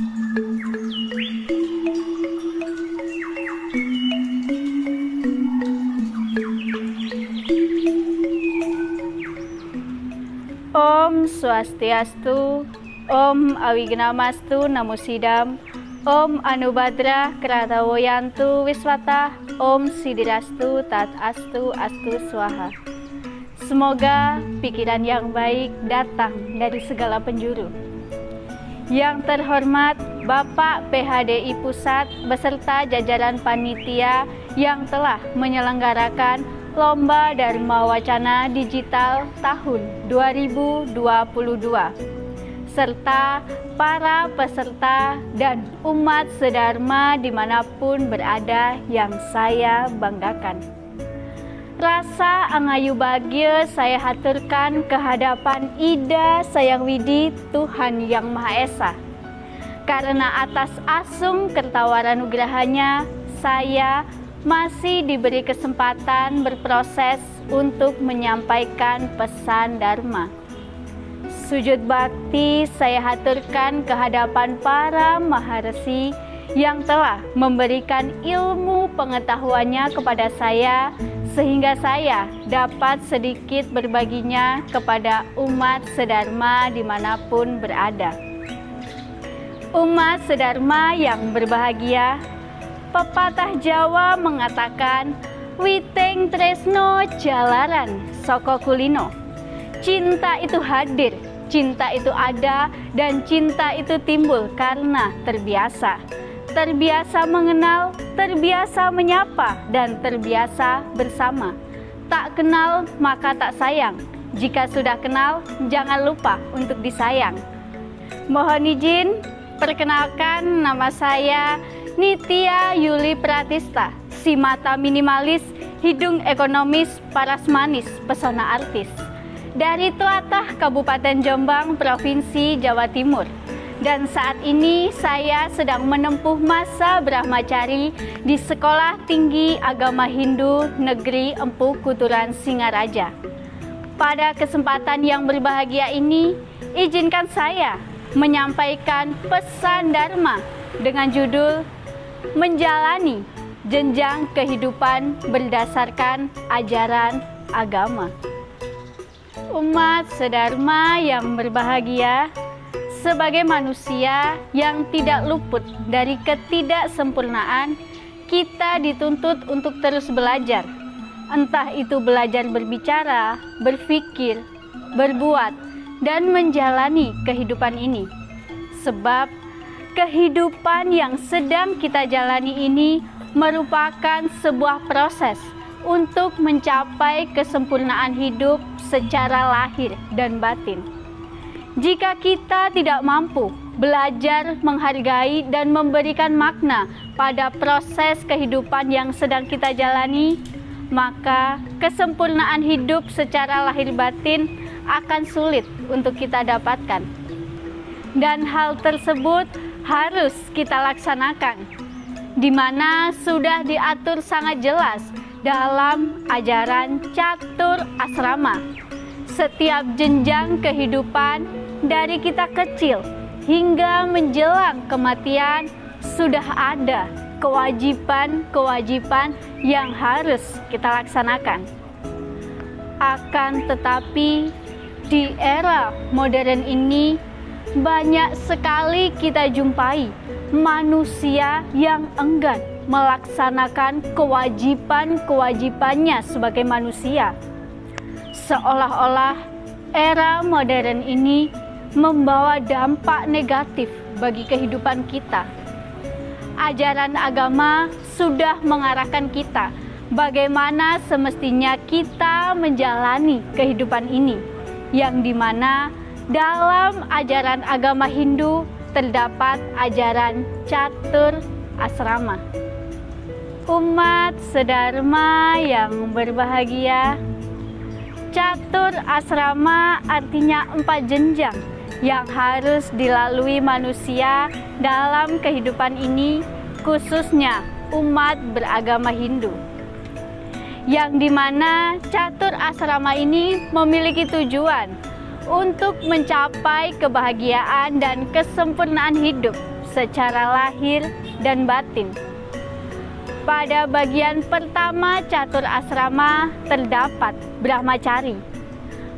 Om Swastiastu, Om Awignamastu Namo Sidam, Om Anubhadra Kratawoyantu Wiswata, Om Sidirastu Tat Astu Astu Swaha. Semoga pikiran yang baik datang dari segala penjuru. Yang terhormat Bapak PHDI Pusat beserta jajaran panitia yang telah menyelenggarakan Lomba Dharma Wacana Digital tahun 2022, serta para peserta dan umat sedharma dimanapun berada yang saya banggakan. Rasa angayu bahagia saya haturkan kehadapan Ida Sayang Widi Tuhan Yang Maha Esa. Karena atas asung kertawanugrahanya, saya masih diberi kesempatan berproses untuk menyampaikan pesan Dharma. Sujud bakti saya haturkan kehadapan para maharesi yang telah memberikan ilmu pengetahuannya kepada saya, sehingga saya dapat sedikit berbaginya kepada umat sedharma dimanapun berada. Umat sedharma yang berbahagia, pepatah Jawa mengatakan, Witeng tresno jalaran soko kulino. Cinta itu hadir, cinta itu ada, dan cinta itu timbul karena terbiasa. Terbiasa mengenal, terbiasa menyapa, dan terbiasa bersama. Tak kenal maka tak sayang. Jika sudah kenal, jangan lupa untuk disayang. Mohon izin, perkenalkan nama saya Nitya Yuli Pratista, si mata minimalis, hidung ekonomis, paras manis, pesona artis. Dari Tlatah Kabupaten Jombang, Provinsi Jawa Timur. Dan saat ini saya sedang menempuh masa Brahmacari di Sekolah Tinggi Agama Hindu Negeri Empu Kuturan Singaraja. Pada kesempatan yang berbahagia ini, izinkan saya menyampaikan pesan Dharma dengan judul Menjalani Jenjang Kehidupan Berdasarkan Ajaran Agama. Umat sedharma yang berbahagia, sebagai manusia yang tidak luput dari ketidaksempurnaan, kita dituntut untuk terus belajar. Entah itu belajar berbicara, berpikir, berbuat, dan menjalani kehidupan ini. Sebab kehidupan yang sedang kita jalani ini merupakan sebuah proses untuk mencapai kesempurnaan hidup secara lahir dan batin. Jika kita tidak mampu belajar, menghargai, dan memberikan makna pada proses kehidupan yang sedang kita jalani, maka kesempurnaan hidup secara lahir batin akan sulit untuk kita dapatkan. Dan hal tersebut harus kita laksanakan, di mana sudah diatur sangat jelas dalam ajaran catur asrama. Setiap jenjang kehidupan dari kita kecil hingga menjelang kematian sudah ada kewajiban-kewajiban yang harus kita laksanakan. Akan tetapi di era modern ini banyak sekali kita jumpai manusia yang enggan melaksanakan kewajiban-kewajibannya sebagai manusia. Seolah-olah era modern ini membawa dampak negatif bagi kehidupan kita. Ajaran agama sudah mengarahkan kita bagaimana semestinya kita menjalani kehidupan ini, yang dimana dalam ajaran agama Hindu terdapat ajaran catur asrama. Umat sedharma yang berbahagia, catur asrama artinya 4 jenjang yang harus dilalui manusia dalam kehidupan ini, khususnya umat beragama Hindu. Yang dimana catur asrama ini memiliki tujuan untuk mencapai kebahagiaan dan kesempurnaan hidup secara lahir dan batin. Pada bagian pertama catur asrama terdapat Brahmacari.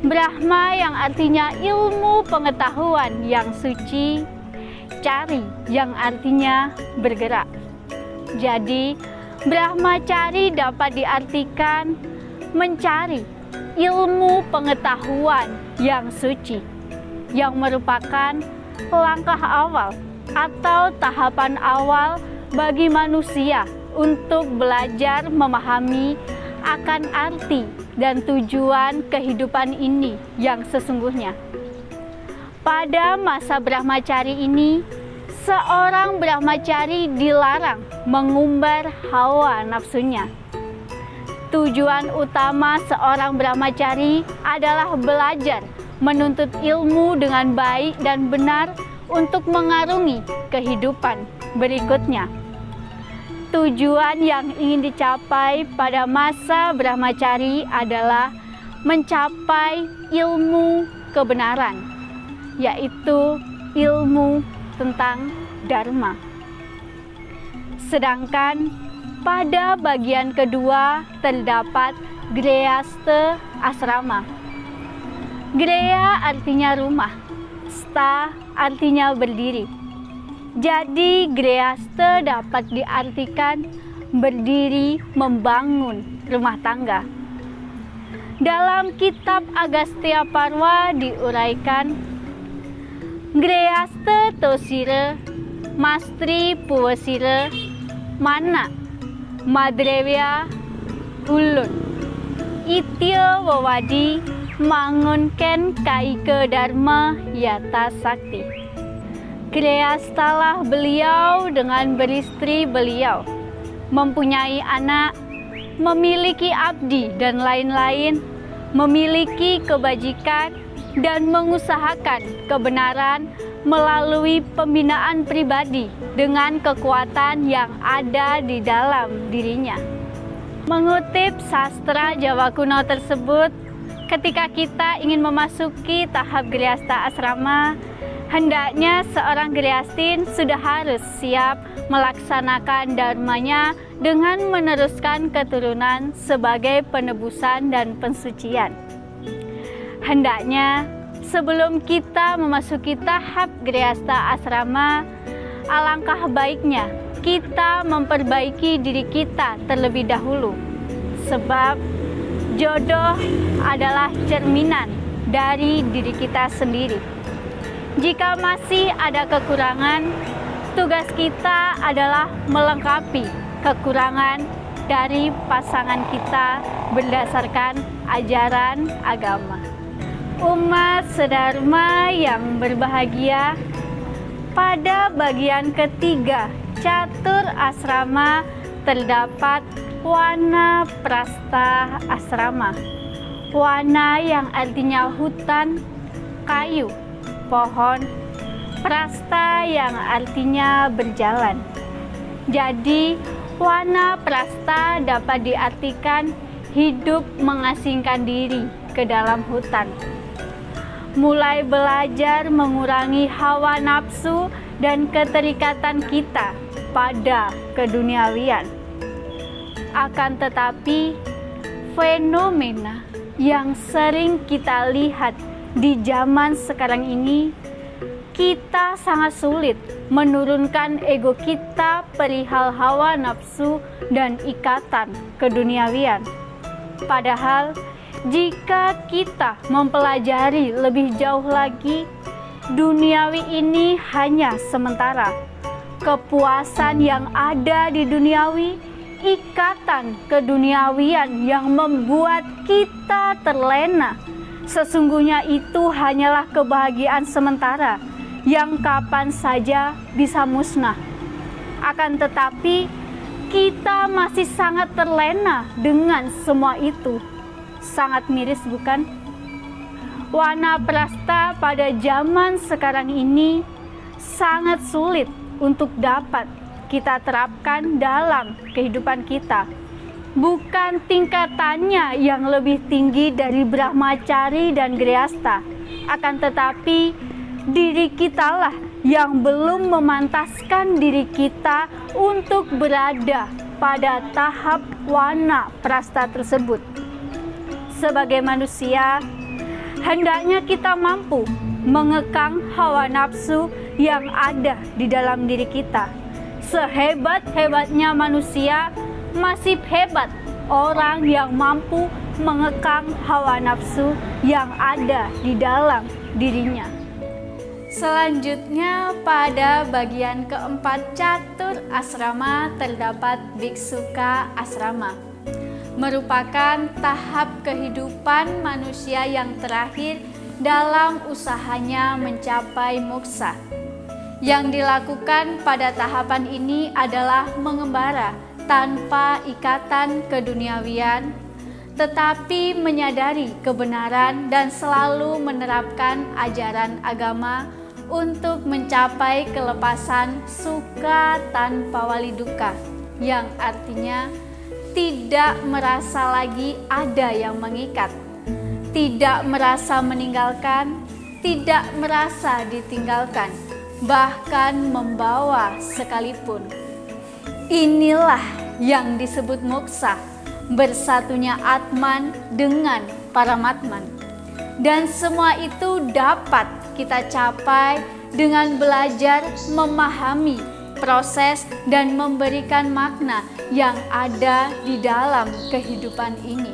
Brahma yang artinya ilmu pengetahuan yang suci, cari yang artinya bergerak. Jadi, Brahmacari dapat diartikan mencari ilmu pengetahuan yang suci, yang merupakan langkah awal atau tahapan awal bagi manusia untuk belajar memahami akan arti dan tujuan kehidupan ini yang sesungguhnya. Pada masa Brahmacari ini, seorang Brahmacari dilarang mengumbar hawa nafsunya. Tujuan utama seorang Brahmacari adalah belajar menuntut ilmu dengan baik dan benar untuk mengarungi kehidupan berikutnya. Tujuan yang ingin dicapai pada masa Brahmacari adalah mencapai ilmu kebenaran, yaitu ilmu tentang Dharma. Sedangkan pada bagian kedua terdapat Grehastha asrama. Greha artinya rumah, sta artinya berdiri. Jadi Grehastha dapat diartikan berdiri membangun rumah tangga. Dalam kitab Agastya Parva diuraikan, Grehastha tosira, mastri puwasira, mana, madrevya, hulun, itya wawadi, mangunken kaika dharma yata sakti. Grehasthalah beliau dengan beristri beliau, mempunyai anak, memiliki abdi dan lain-lain, memiliki kebajikan, dan mengusahakan kebenaran melalui pembinaan pribadi dengan kekuatan yang ada di dalam dirinya. Mengutip sastra Jawa kuno tersebut, ketika kita ingin memasuki tahap Grehastha asrama, hendaknya seorang Grehastin sudah harus siap melaksanakan dharmanya dengan meneruskan keturunan sebagai penebusan dan pensucian. Hendaknya sebelum kita memasuki tahap Grehastha asrama, alangkah baiknya kita memperbaiki diri kita terlebih dahulu. Sebab jodoh adalah cerminan dari diri kita sendiri. Jika masih ada kekurangan, tugas kita adalah melengkapi kekurangan dari pasangan kita berdasarkan ajaran agama. Umat sedharma yang berbahagia, pada bagian ketiga catur asrama terdapat Wana Prastha asrama. Wana yang artinya hutan, kayu, pohon, prasta yang artinya berjalan. Jadi, wana prasta dapat diartikan hidup mengasingkan diri ke dalam hutan. Mulai belajar mengurangi hawa nafsu dan keterikatan kita pada keduniawian. Akan tetapi, fenomena yang sering kita lihat di zaman sekarang ini, kita sangat sulit menurunkan ego kita perihal hawa nafsu dan ikatan keduniawian. Padahal, jika kita mempelajari lebih jauh lagi, duniawi ini hanya sementara. Kepuasan yang ada di duniawi, ikatan keduniawian yang membuat kita terlena, sesungguhnya itu hanyalah kebahagiaan sementara yang kapan saja bisa musnah. Akan tetapi, kita masih sangat terlena dengan semua itu. Sangat miris, bukan? Wana prasta pada zaman sekarang ini sangat sulit untuk dapat kita terapkan dalam kehidupan kita. Bukan tingkatannya yang lebih tinggi dari Brahmacari dan Grehastha, akan tetapi diri kitalah yang belum memantaskan diri kita untuk berada pada tahap wana prasta tersebut. Sebagai manusia, hendaknya kita mampu mengekang hawa nafsu yang ada di dalam diri kita. Sehebat-hebatnya manusia, masih hebat orang yang mampu mengekang hawa nafsu yang ada di dalam dirinya. Selanjutnya, pada bagian keempat catur asrama terdapat biksuka asrama, merupakan tahap kehidupan manusia yang terakhir dalam usahanya mencapai moksa. Yang dilakukan pada tahapan ini adalah mengembara tanpa ikatan keduniawian, tetapi menyadari kebenaran dan selalu menerapkan ajaran agama untuk mencapai kelepasan suka tanpa wali duka, yang artinya tidak merasa lagi ada yang mengikat, tidak merasa meninggalkan, tidak merasa ditinggalkan, bahkan membawa sekalipun. Inilah yang disebut moksa, bersatunya Atman dengan Paramatman. Dan semua itu dapat kita capai dengan belajar memahami proses dan memberikan makna yang ada di dalam kehidupan ini.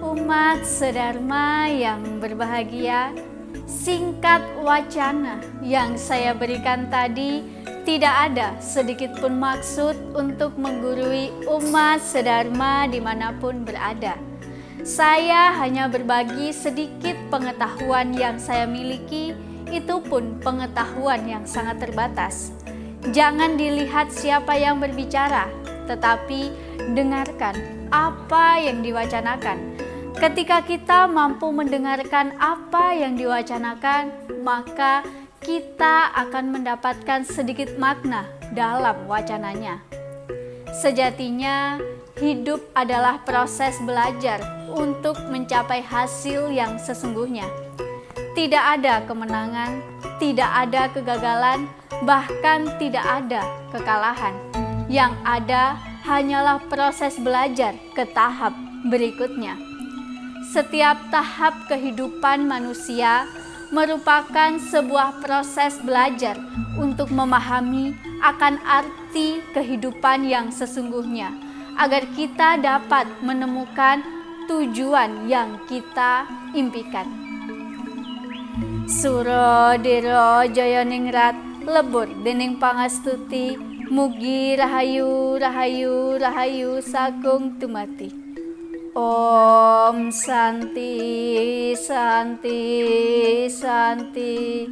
Umat sedharma yang berbahagia, singkat wacana yang saya berikan tadi tidak ada sedikit pun maksud untuk menggurui umat sedharma dimanapun berada. Saya hanya berbagi sedikit pengetahuan yang saya miliki, itu pun pengetahuan yang sangat terbatas. Jangan dilihat siapa yang berbicara, tetapi dengarkan apa yang diwacanakan. Ketika kita mampu mendengarkan apa yang diwacanakan, maka kita akan mendapatkan sedikit makna dalam wacananya. Sejatinya, hidup adalah proses belajar untuk mencapai hasil yang sesungguhnya. Tidak ada kemenangan, tidak ada kegagalan, bahkan tidak ada kekalahan. Yang ada hanyalah proses belajar ke tahap berikutnya. Setiap tahap kehidupan manusia merupakan sebuah proses belajar untuk memahami akan arti kehidupan yang sesungguhnya, agar kita dapat menemukan tujuan yang kita impikan. Sura dira jaya ningrat lebur dening pangastuti, mugi rahayu rahayu rahayu sagung tumati. Om Santi Santi Santi.